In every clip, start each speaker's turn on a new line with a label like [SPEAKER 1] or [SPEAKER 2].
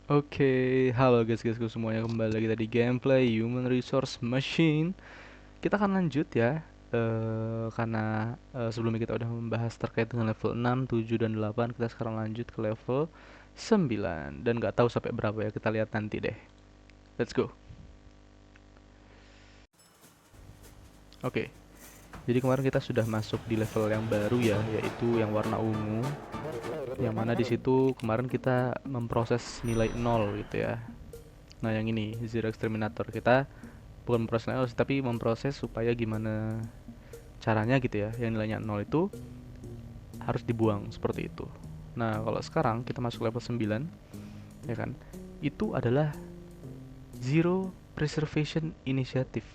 [SPEAKER 1] Oke, halo guys semuanya, kembali lagi tadi gameplay Human Resource Machine. Kita akan lanjut ya, karena sebelumnya kita udah membahas terkait dengan level 6, 7, dan 8. Kita sekarang lanjut ke level 9 dan nggak tahu sampai berapa ya, kita lihat nanti deh. Let's go. Oke, jadi kemarin kita sudah masuk di level yang baru ya, yaitu yang warna ungu. Yang mana di situ kemarin kita memproses nilai 0 gitu ya. Nah, yang ini Zero Exterminator, kita bukan memproses nilai 0 tapi memproses supaya gimana caranya gitu ya, yang nilainya 0 itu harus dibuang seperti itu. Nah, kalau sekarang kita masuk level 9 ya kan, itu adalah Zero Preservation Initiative.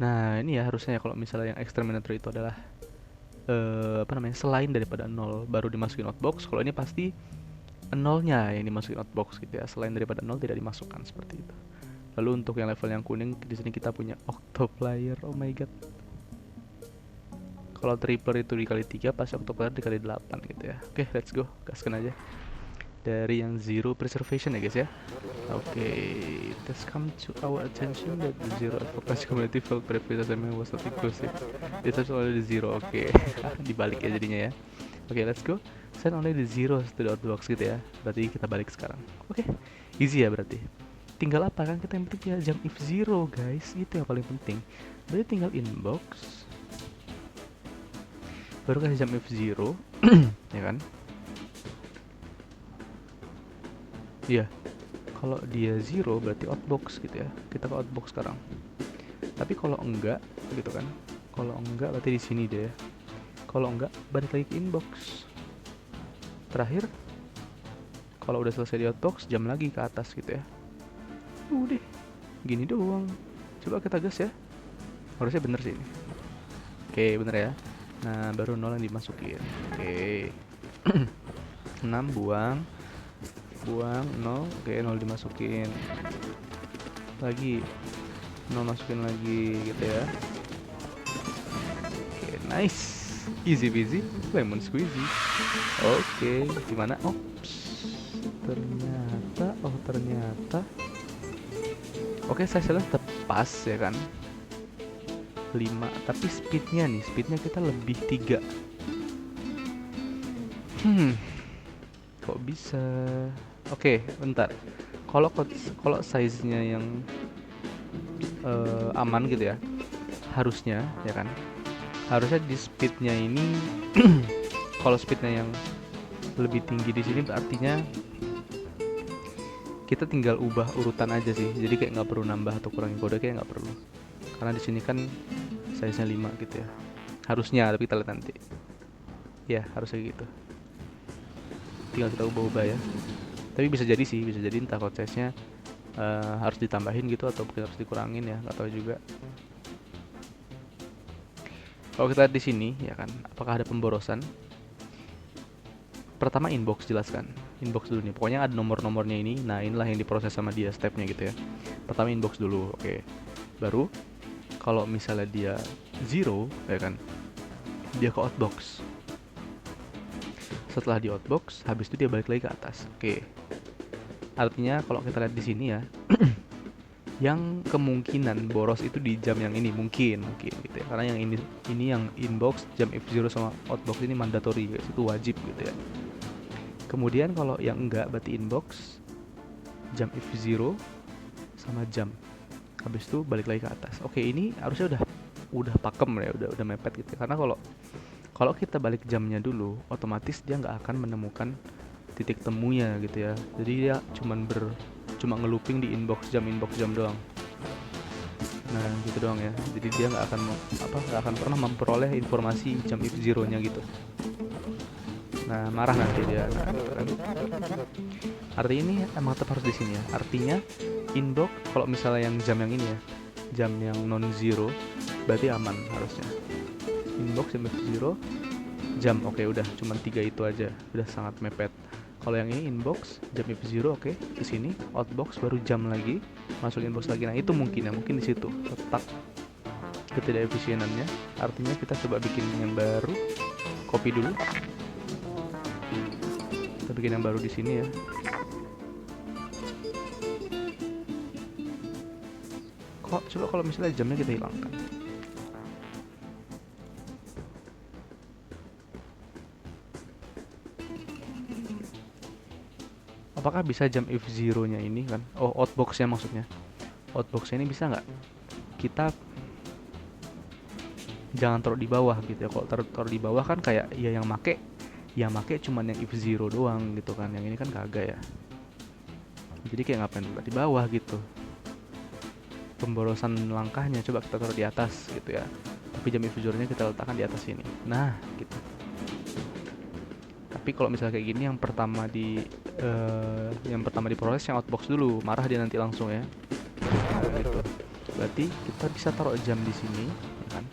[SPEAKER 1] Nah, ini ya harusnya ya, kalau misalnya yang Exterminator itu adalah apa namanya, selain daripada 0 baru dimasukin outbox. Kalau ini pasti nolnya yang dimasukin outbox gitu ya, selain daripada 0 tidak dimasukkan seperti itu. Lalu untuk yang level yang kuning, di sini kita punya Octoplayer. Oh my god. Kalau tripler itu dikali 3, pasti Octoplayer dikali 8 gitu ya. Oke, let's go. Gaskan aja. Dari yang Zero Preservation ya guys ya. Oke, it has come to our attention that the Zero Advocacy Community felt previous assignment was not inclusive. It has only the Zero. Oke, dibalik ya jadinya ya. Oke, let's go. Send only the zeros to the outbox gitu ya. Berarti kita balik sekarang. Oke, easy ya berarti. Tinggal apa kan, kita yang penting punya jam if zero guys, itu yang paling penting. Berarti tinggal inbox, baru kasih jam if zero. Ya kan, iya, kalau dia zero berarti outbox gitu ya, kita ke outbox sekarang. Tapi kalau enggak gitu kan, kalau enggak berarti di sini deh. Kalau enggak balik lagi ke inbox. Terakhir, kalau udah selesai di outbox, jam lagi ke atas gitu ya. Udah gini doang. Coba kita gas ya, harusnya bener sih ini. Oke, bener ya. Nah, baru 0 yang dimasukin. Oke. 6 buang. Buang 0. Oke, 0 dimasukin. Lagi 0 masukin lagi gitu ya. Oke, nice. Easy peasy lemon squeezy. Oke, gimana? Ops. Ternyata. Oke, saya salah tepas ya kan. 5, tapi speednya kita lebih 3. Kok bisa? Oke, bentar. Kalau size-nya yang aman gitu ya, harusnya ya kan, harusnya di speednya ini kalau speednya yang lebih tinggi di sini artinya kita tinggal ubah urutan aja sih, jadi kayak nggak perlu nambah atau kurangin kode, kayak nggak perlu, karena di sini kan size nya 5 gitu ya harusnya, tapi kita lihat nanti ya, harusnya gitu, tinggal kita ubah-ubah ya. Tapi bisa jadi sih, bisa jadi entah code size nya harus ditambahin gitu atau mungkin harus dikurangin ya, nggak tahu juga. Kalau kita lihat di sini ya kan, apakah ada pemborosan? Pertama inbox, jelaskan inbox dulu nih, pokoknya ada nomor-nomornya ini. Nah, inilah yang diproses sama dia stepnya gitu ya. Pertama inbox dulu, oke. Baru kalau misalnya dia zero ya kan, dia ke outbox. Setelah di outbox, habis itu dia balik lagi ke atas. Oke, artinya kalau kita lihat di sini ya, yang kemungkinan boros itu di jam yang ini, mungkin gitu ya, karena yang ini yang inbox, jam if zero sama outbox ini mandatory guys, itu wajib gitu ya. Kemudian kalau yang enggak berarti inbox, jam if zero sama jam, habis itu balik lagi ke atas. Oke, ini harusnya udah pakem ya, udah mepet gitu ya. Karena kalau kita balik jamnya dulu, otomatis dia nggak akan menemukan titik temunya gitu ya. Jadi dia cuma ngelooping di inbox jam doang. Nah, gitu doang ya. Jadi dia nggak akan pernah memperoleh informasi jam if zero nya gitu. Nah, marah nanti dia. Nah, gitu kan. Artinya ini emang tetap harus di sini ya. Artinya inbox kalau misalnya yang jam yang ini ya, jam yang non zero, berarti aman harusnya. Inbox jam zero, jam oke, udah cuma 3 itu aja, udah sangat mepet. Kalau yang ini inbox jam zero, oke, ke sini outbox baru jam lagi, masuk inbox lagi. Nah, itu mungkin di situ letak ketidakefisienannya. Artinya kita coba bikin yang baru, copy dulu, kita bikin yang baru di sini ya. Coba kalau misalnya jamnya kita hilangkan. Apakah bisa jam if zero-nya ini kan? Oh, outbox-nya maksudnya. Outbox-nya ini bisa nggak kita jangan taruh di bawah gitu ya. Kalau taruh di bawah kan kayak ya yang make cuman yang if zero doang gitu kan. Yang ini kan kagak ya. Jadi kayak ngapain di bawah gitu. Pemborosan langkahnya coba kita taruh di atas gitu ya. Tapi jam if zero-nya kita letakkan di atas sini. Nah, gitu. Tapi kalau misalnya kayak gini yang pertama diproses yang outbox dulu, marah dia nanti langsung ya. Gitu. Berarti kita bisa taruh jam di sini, ya kan?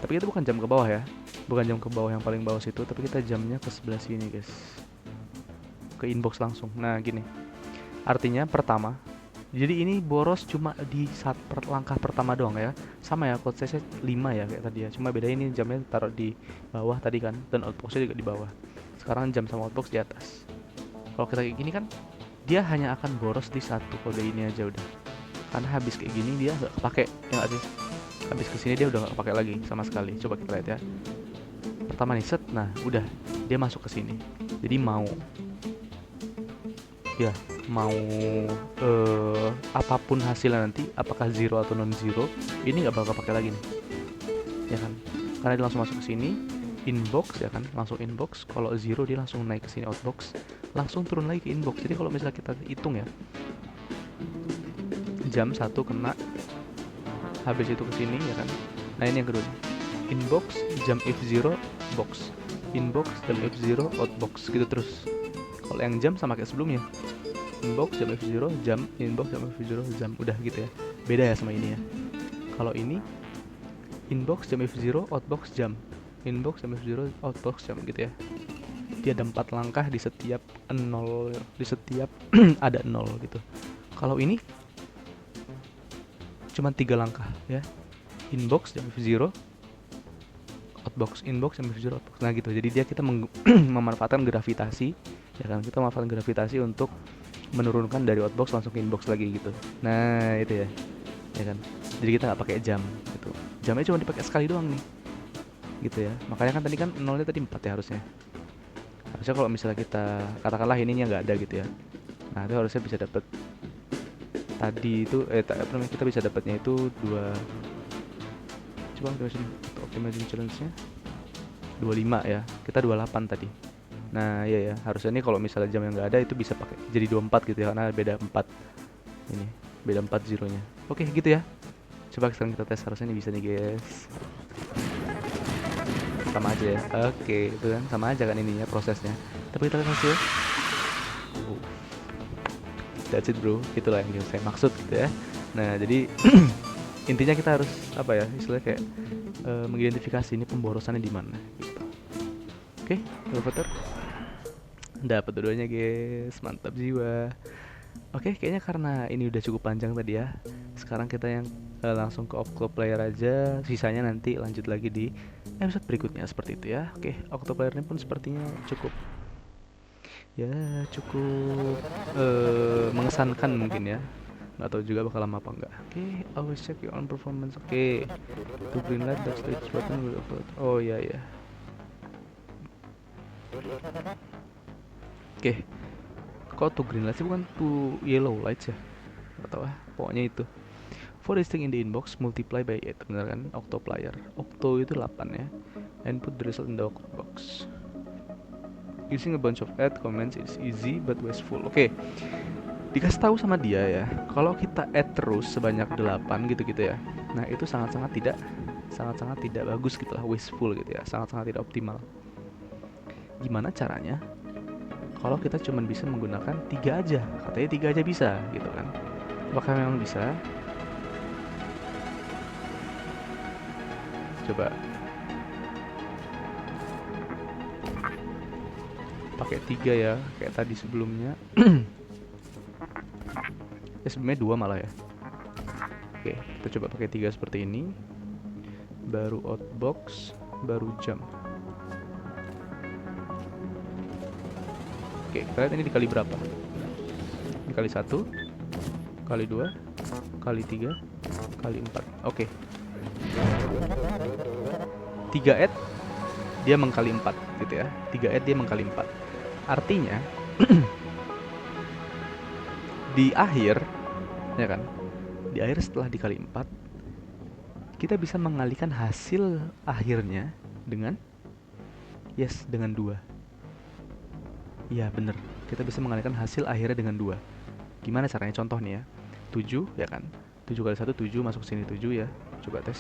[SPEAKER 1] Tapi itu bukan jam ke bawah ya, bukan jam ke bawah yang paling bawah situ, tapi kita jamnya ke sebelah sini guys, ke inbox langsung. Nah gini, artinya pertama, jadi ini boros cuma di langkah pertama doang ya, sama ya code size 5 ya kayak tadi ya, cuma beda ini jamnya taruh di bawah tadi kan, dan outboxnya juga di bawah. Sekarang jam sama outbox di atas. Kalau kita kayak gini kan dia hanya akan boros di satu kode ini aja udah, karena habis kayak gini dia nggak kepake ya nggak sih, habis kesini dia udah nggak kepake lagi sama sekali. Coba kita lihat ya, pertama nih set, nah udah dia masuk ke sini, jadi mau apapun hasilnya nanti, apakah zero atau non zero, ini nggak bakal kepake lagi nih ya kan, karena dia langsung masuk ke sini inbox ya kan, langsung inbox. Kalau zero dia langsung naik ke sini outbox, langsung turun lagi ke inbox. Jadi kalau misalnya kita hitung ya, jam 1 kena, habis itu ke sini ya kan. Nah ini yang kedua, inbox jam if0 box, inbox jam if0 outbox gitu terus. Kalau yang jam sama kayak sebelumnya, inbox jam f0 jam, inbox jam f0 jam, udah gitu ya. Beda ya sama ini ya. Kalau ini inbox jam f0 outbox jam, inbox jam f0 outbox jam gitu ya. Dia ada 4 langkah di setiap 0, di setiap ada 0 gitu. Kalau ini cuma 3 langkah ya, inbox jam f0 outbox, inbox jam f0 outbox. Nah gitu, jadi dia kita memanfaatkan gravitasi ya kan, kita memanfaatkan gravitasi untuk menurunkan dari outbox langsung ke inbox lagi gitu. Nah itu ya kan, jadi kita nggak pakai jam gitu, jamnya cuma dipakai sekali doang nih gitu ya. Makanya kan tadi kan nolnya tadi 4 ya, harusnya kalau misalnya kita katakanlah ininya nggak ada gitu ya, nah itu harusnya bisa dapat tadi itu kita bisa dapatnya itu 2, coba optimizing challenge-nya 25 ya, kita 28 tadi. Nah iya ya, harusnya ini kalau misalnya jam yang nggak ada itu bisa pakai jadi 24 gitu ya, karena beda 4 ini, beda 4 zeronya. Oke gitu ya, coba sekarang kita tes, harusnya ini bisa nih guys, sama aja ya. Oke itu kan sama aja kan ininya prosesnya, tapi kita lihat hasil. That's it bro, itulah yang saya maksud gitu ya. Nah jadi intinya kita harus apa ya, istilahnya kayak mengidentifikasi ini pemborosannya di mana gitu. Oke, elevator dapat dua-duanya guys, mantap jiwa. Oke, kayaknya karena ini udah cukup panjang tadi ya, sekarang kita yang langsung ke Octoplayer aja, sisanya nanti lanjut lagi di episode berikutnya seperti itu ya. Oke, Octoplayer ini pun sepertinya cukup mengesankan mungkin ya, nggak tahu juga bakal lama apa enggak. Oke, always check your own performance. Oke, to green light the stage button will upload. Oh iya ya. Oke, kok to green light sih, bukan to yellow lights ya, nggak tahu pokoknya itu. For this thing in the inbox multiply by 8, bener kan? Octoplayer, octo itu 8 ya, and put the result in the box. Using a bunch of add comments is easy but wasteful. Oke, dikasih tahu sama dia ya, kalau kita add terus sebanyak 8 gitu-gitu ya, nah itu sangat-sangat tidak bagus gitu lah, wasteful gitu ya, sangat-sangat tidak optimal. Gimana caranya kalau kita cuma bisa menggunakan 3 aja, katanya 3 aja bisa gitu kan, apakah memang bisa? Coba pakai 3 ya, kayak tadi sebelumnya. Sebelumnya 2 malah ya. Oke, kita coba pakai 3 seperti ini, baru outbox, baru jam. Oke, kita lihat ini dikali berapa. Dikali 1, kali 2, kali 3 kali 4. Oke. 3 add dia mengkali 4 gitu ya. 3 add dia mengkali 4. Artinya di akhir ya kan? Di akhir setelah dikali 4 kita bisa mengalihkan hasil akhirnya dengan dengan 2. Iya, bener. Kita bisa mengalihkan hasil akhirnya dengan 2. Gimana caranya? Contoh nih ya. 7 ya kan? 7 kali 1 7 masuk sini 7 ya. Coba tes.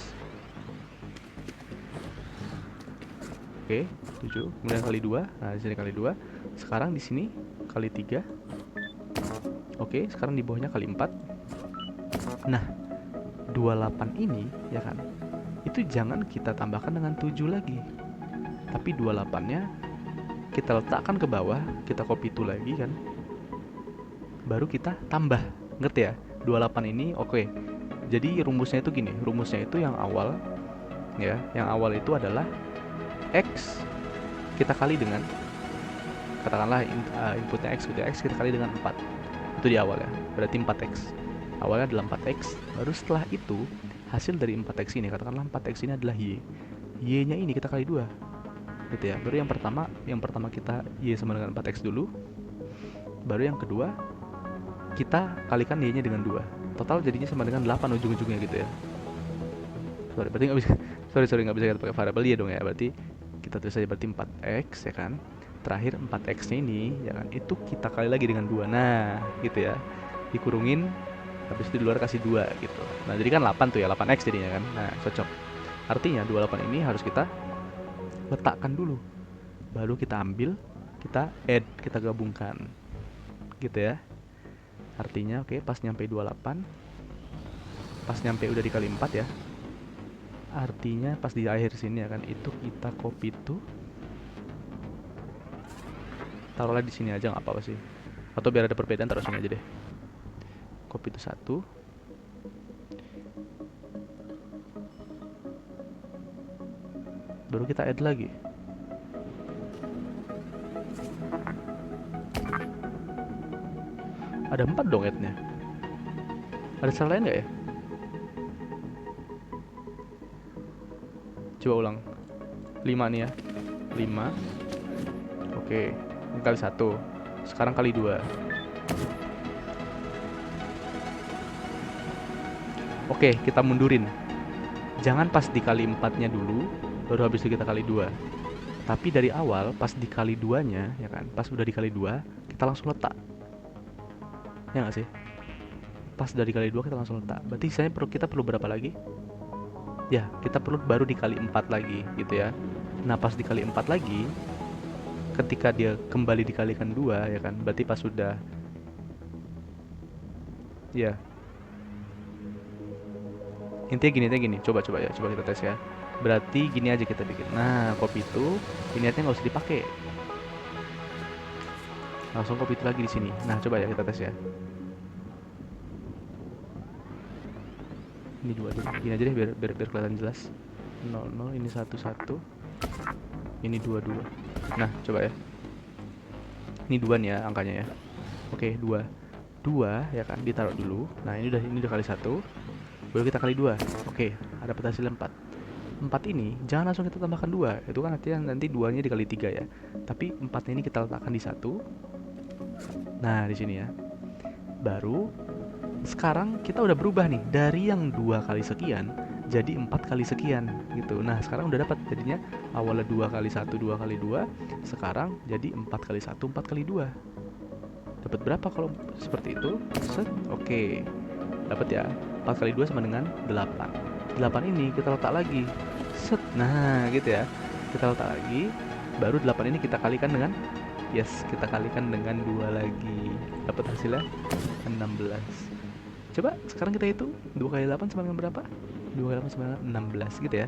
[SPEAKER 1] Oke, 7 kemudian kali 2. Nah, di sini kali 2. Sekarang di sini kali 3. Oke, sekarang di bawahnya kali 4. Nah, 28 ini ya kan? Itu jangan kita tambahkan dengan 7 lagi. Tapi 28-nya kita letakkan ke bawah, kita copy itu lagi kan. Baru kita tambah. Ngerti ya? 28 ini oke. Jadi rumusnya itu gini, rumusnya itu yang awal ya, yang awal itu adalah X kita kali dengan, katakanlah inputnya X gitu ya, X kita kali dengan 4. Itu di awal ya, berarti 4X. Awalnya adalah 4X, baru setelah itu hasil dari 4X ini, katakanlah 4X ini adalah Y. Y-nya ini kita kali 2 gitu ya. Baru yang pertama kita Y sama dengan 4X dulu. Baru yang kedua kita kalikan Y-nya dengan 2. Total jadinya sama dengan 8 ujung-ujungnya gitu ya. Berarti nggak bisa nggak bisa kita pakai variabel Y dong ya. Berarti kita tulis saja berarti 4X ya kan. Terakhir 4X-nya ini ya kan, itu kita kali lagi dengan 2. Nah, gitu ya. Dikurungin, habis itu di luar kasih 2 gitu. Nah, jadi kan 8 tuh ya, 8X jadinya kan. Nah, cocok. Artinya 28 ini harus kita letakkan dulu. Baru kita ambil, kita add, kita gabungkan. Gitu ya. Artinya oke, pas nyampe 28, pas nyampe udah dikali 4 ya. Artinya pas di akhir sini ya kan, itu kita copy tuh, taruhlah di sini aja nggak apa-apa sih. Atau biar ada perbedaan taruh sini aja deh. Copy itu 1. Baru kita add lagi. Ada 4 dong add-nya. Ada cara lain nggak ya? Coba ulang. 5 nih ya. 5. Oke. Ini kali 1. Sekarang kali 2. Oke, kita mundurin. Jangan pas dikali 4-nya dulu, baru habis itu kita kali 2. Tapi dari awal, pas dikali 2-nya, ya kan, pas udah dikali 2, kita langsung letak. Ya nggak sih? Pas udah dikali 2, kita langsung letak. Berarti kita perlu berapa lagi? Ya, kita perlu baru dikali 4 lagi, gitu ya. Nah, pas dikali 4 lagi, ketika dia kembali dikalikan 2, ya kan, berarti pas sudah, ya, intinya gini, coba ya, coba kita tes ya. Berarti gini aja kita bikin. Nah, copy itu, intinya nggak usah dipakai. Langsung copy itu lagi di sini. Nah, coba ya kita tes ya. Ini 2 dulu. Gini aja deh biar kelihatan jelas. 0 ini 1 1. Ini 2 2. Nah, coba ya. Ini 2 nih ya angkanya ya. Oke, 2. 2 ya kan ditaruh dulu. Nah, ini udah kali 1. Baru kita kali 2. Oke, ada hasil 4. 4 ini jangan langsung kita tambahkan 2. Itu kan artinya nanti 2-nya dikali 3 ya. Tapi 4-nya ini kita letakkan di 1. Nah, di sini ya. Baru sekarang kita udah berubah nih dari yang 2 kali sekian jadi 4 kali sekian gitu. Nah, sekarang udah dapat jadinya awalnya 2 kali 1 2 kali 2, sekarang jadi 4 kali 1 4 kali 2. Dapat berapa kalau seperti itu? Set. Oke. Dapat ya. 4 kali 2 sama dengan 8. 8 ini kita letak lagi. Set. Nah, gitu ya. Kita letak lagi. Baru 8 ini kita kalikan dengan kita kalikan dengan 2 lagi. Dapat hasilnya 16. Coba sekarang kita hitung 2 kali 8 sama dengan berapa? 2 kali 8 sama dengan 16 gitu ya.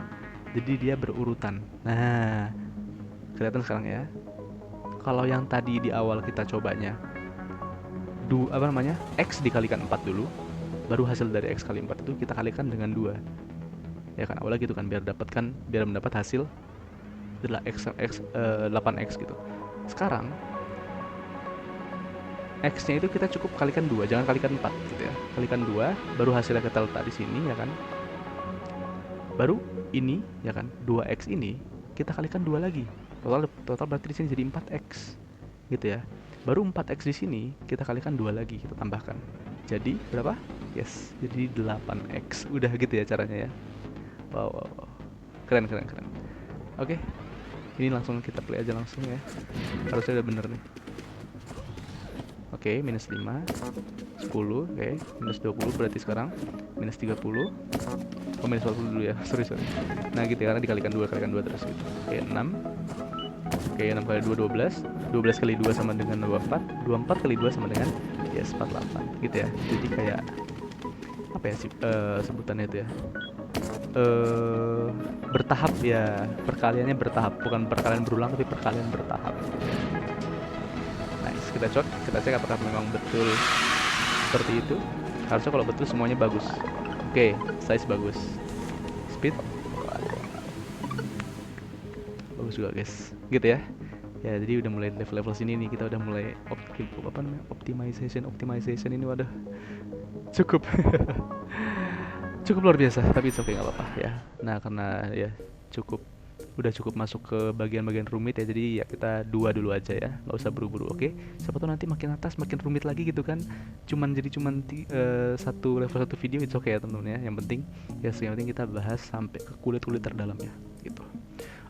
[SPEAKER 1] Jadi dia berurutan. Nah, kelihatan sekarang ya. Kalau yang tadi di awal kita cobanya X dikalikan 4 dulu, baru hasil dari X kali 4 itu kita kalikan dengan 2. Ya kan, awalnya gitu kan, biar mendapat hasil adalah 8X gitu. Sekarang X-nya itu kita cukup kalikan 2, jangan kalikan 4 gitu ya. Kalikan 2, baru hasilnya kita letak di sini ya kan. Baru ini ya kan, 2X ini kita kalikan 2 lagi. Total berarti di sini jadi 4X. Gitu ya. Baru 4X di sini kita kalikan 2 lagi, kita tambahkan. Jadi berapa? Yes, jadi 8X. Udah gitu ya caranya ya. Wow, wow, wow. Keren. Oke. Ini langsung kita play aja langsung ya. Harusnya udah bener nih. Oke, minus 5, 10, oke, minus 20 berarti sekarang minus 30. Oh, minus 40 dulu ya. Sorry. Nah, gitu ya, karena dikalikan 2 terus gitu. Oke, 6. Oke, 6 kali 2 12. 12 kali 2 sama dengan 24. 24 kali 2 sama dengan yes 48 gitu ya. Jadi kayak apa ya sebutannya itu ya? Bertahap ya, perkaliannya bertahap, bukan perkalian berulang tapi perkalian bertahap. Nice, kita cek apakah memang betul seperti itu. Harusnya kalau betul semuanya bagus. Oke, size bagus, speed bagus juga guys, gitu ya. Ya, jadi udah mulai level-level sini nih, kita udah mulai optimization ini, waduh, cukup cukup luar biasa, tapi oke, nggak apa-apa ya. Nah, karena ya udah cukup masuk ke bagian-bagian rumit ya, jadi ya kita 2 dulu aja ya, nggak usah buru-buru. Oke, siapa tahu nanti makin atas makin rumit lagi gitu kan. Cuman satu level satu video itu oke ya temen-temen ya. Yang penting kita bahas sampai ke kulit-kulit terdalam ya gitu.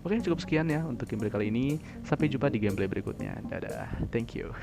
[SPEAKER 1] Oke, cukup sekian ya untuk gameplay kali ini. Sampai jumpa di gameplay berikutnya. Dadah, thank you.